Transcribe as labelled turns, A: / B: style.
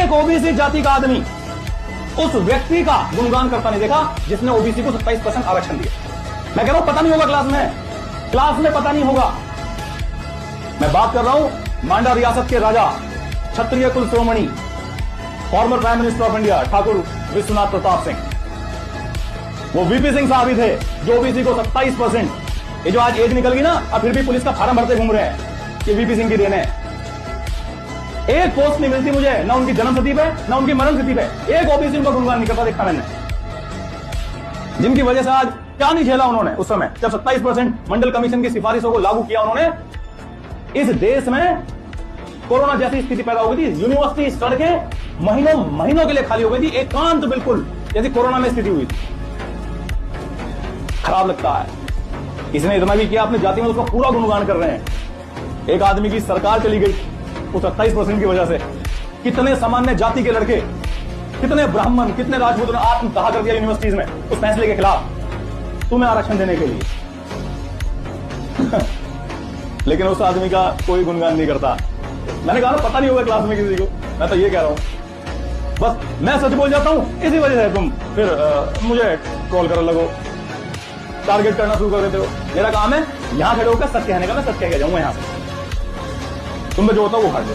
A: एक ओबीसी जाति का आदमी उस व्यक्ति का गुणगान करता नहीं देखा जिसने ओबीसी को 27% आरक्षण दिया। मैं कह रहा हूं पता नहीं होगा क्लास में पता नहीं होगा। मैं बात कर रहा हूं मांडा रियासत के राजा, क्षत्रिय कुल शिरोमणि, former prime minister of India Thakur Vishwanath Pratap Singh. वो वीपी सिंह साहब ही थे जो ओबीसी को 27%, ये जो आज एज निकल गई ना, अब फिर भी पुलिस का फार्म भरते घूम रहे हैं कि वीपी सिंह की देन है। एक पोस्ट नहीं मिलती मुझे, ना उनकी जन्म तिथि पे ना उनकी मरण तिथि पे, एक ओबीसी उनका गुणगान नहीं करता देखा मैंने। जिनकी वजह से आज क्या नहीं झेला उन्होंने उस समय जब 27% मंडल कमीशन की सिफारिशों को लागू किया उन्होंने। इस देश में कोरोना जैसी स्थिति पैदा हो गई थी, यूनिवर्सिटी सड़कें महीनों के लिए खाली हो गई थी, एकांत बिल्कुल जैसी कोरोना में स्थिति हुई थी। खराब लगता है। इसने इतना भी किया अपनी जाति में, उसका पूरा गुणगान कर रहे हैं। एक आदमी की सरकार चली गई उस 27% की वजह से। कितने सामान्य जाति के लड़के, कितने ब्राह्मण, कितने राजपूत ने आत्मदाह कर दिया यूनिवर्सिटीज में उस फैसले के खिलाफ तुम्हें आरक्षण देने के लिए। लेकिन उस आदमी का कोई गुणगान नहीं करता। मैंने कहा ना पता नहीं होगा क्लास में किसी को, मैं तो ये कह रहा हूं। बस मैं सच बोल जाता हूं, इसी वजह से तुम फिर मुझे ट्रोल करने लगो, टारगेट करना शुरू कर देते हो। मेरा काम है यहां खड़े होकर सच कहने का, मैं सच कह के जाऊंगा यहां से। तुम में जो होता है वो खा लो।